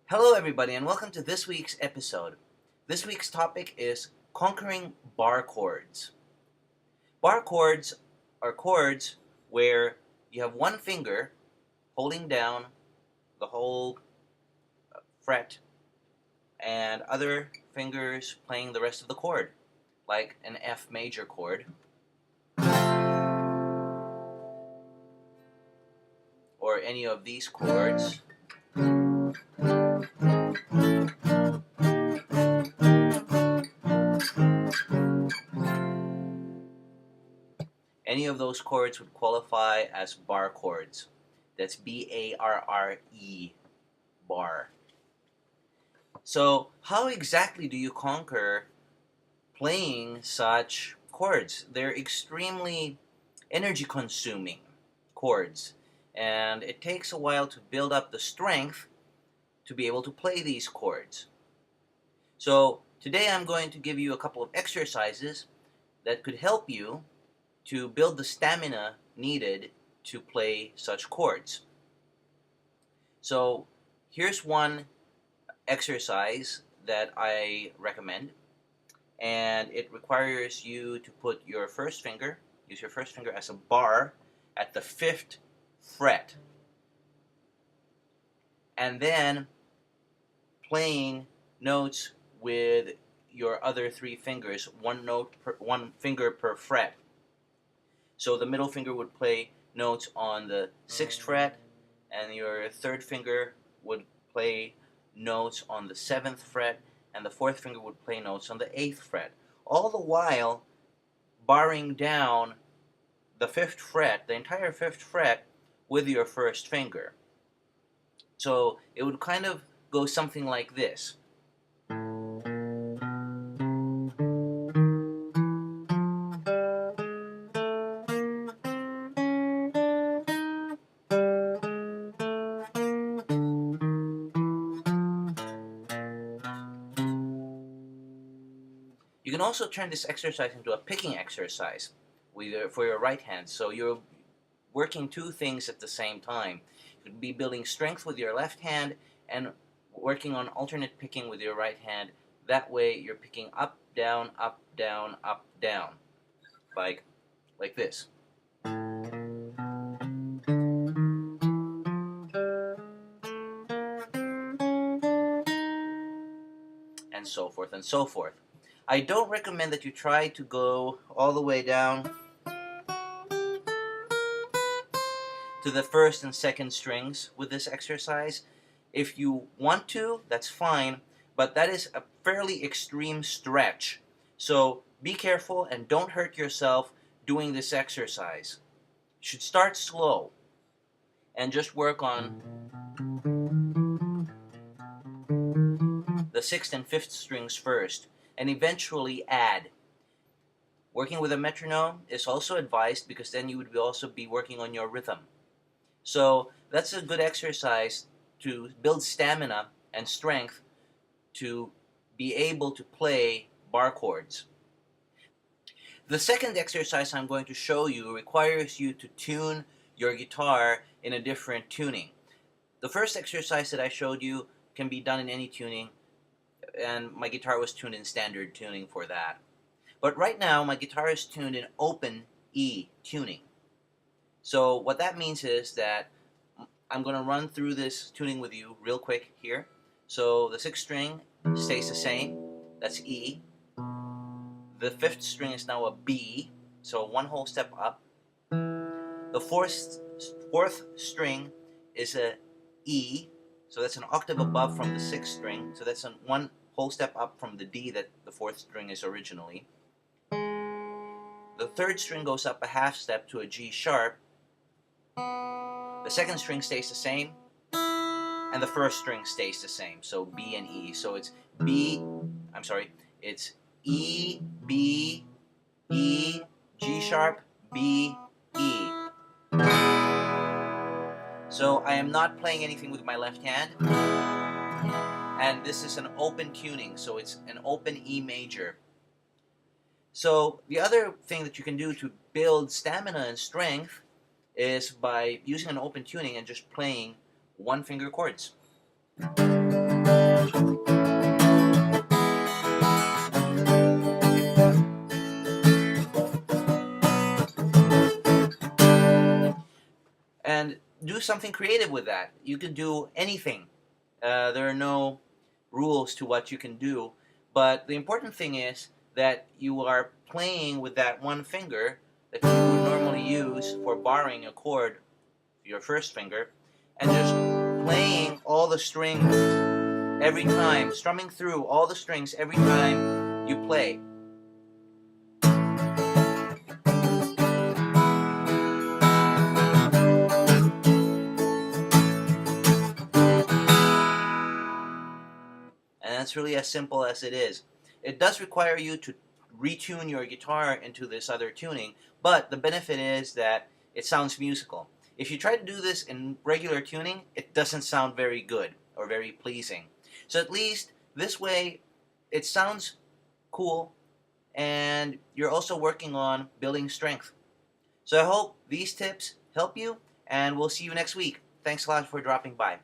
Hello, everybody, and welcome to this week's episode. This week's topic is conquering bar chords. Bar chords are chords where you have one finger holding down the whole fret and other fingers playing the rest of the chord, like an F major chord or any of these chords. Any of those chords would qualify as bar chords. That's B-A-R-R-E, bar. So, how exactly do you conquer playing such chords? They're extremely energy consuming chords, and it takes a while to build up the strength to be able to play these chords. So, today I'm going to give you a couple of exercises that could help you to build the stamina needed to play such chords. So, here's one exercise that I recommend, and it requires you to put your first finger, use your first finger as a bar at the 5th fret, and then playing notes with your other 3 fingers, one finger per fret. So the middle finger would play notes on the 6th fret, and your third finger would play notes on the 7th fret, and the fourth finger would play notes on the 8th fret. All the while barring down the 5th fret, the entire 5th fret, with your first finger. So it would kind of go something like this. You can also turn this exercise into a picking exercise for your right hand. So you're working 2 things at the same time. You could be building strength with your left hand and working on alternate picking with your right hand. That way you're picking up, down, up, down, up, down. Like this. And so forth and so forth. I don't recommend that you try to go all the way down to the first and second strings with this exercise. If you want to, that's fine, but that is a fairly extreme stretch. So be careful and don't hurt yourself doing this exercise. You should start slow and just work on the 6th and 5th strings first, and eventually add. Working with a metronome is also advised because then you would also be working on your rhythm. So that's a good exercise to build stamina and strength to be able to play bar chords. The second exercise I'm going to show you requires you to tune your guitar in a different tuning. The first exercise that I showed you can be done in any tuning, and my guitar was tuned in standard tuning for that. But right now, my guitar is tuned in open E tuning. So what that means is that I'm going to run through this tuning with you real quick here. So the 6th string stays the same, that's E. The 5th string is now a B, so one whole step up. The fourth string is a E, so that's an octave above from the 6th string, so that's one whole step up from the D that the 4th string is originally. The 3rd string goes up a half step to a G sharp. The 2nd string stays the same, and the 1st string stays the same, so B and E. So it's it's E, B, E, G sharp, B, E. So I am not playing anything with my left hand, and this is an open tuning, so it's an open E major. So the other thing that you can do to build stamina and strength is by using an open tuning and just playing one finger chords. do something creative with that. You can do anything. There are no rules to what you can do, but the important thing is that you are playing with that one finger that you would normally use for barring a chord, your first finger, and just playing all the strings every time, strumming through all the strings every time you play. And that's really as simple as it is. It does require you to retune your guitar into this other tuning, but the benefit is that it sounds musical. If you try to do this in regular tuning, it doesn't sound very good or very pleasing. So at least this way, it sounds cool, and you're also working on building strength. So I hope these tips help you, and we'll see you next week. Thanks a lot for dropping by.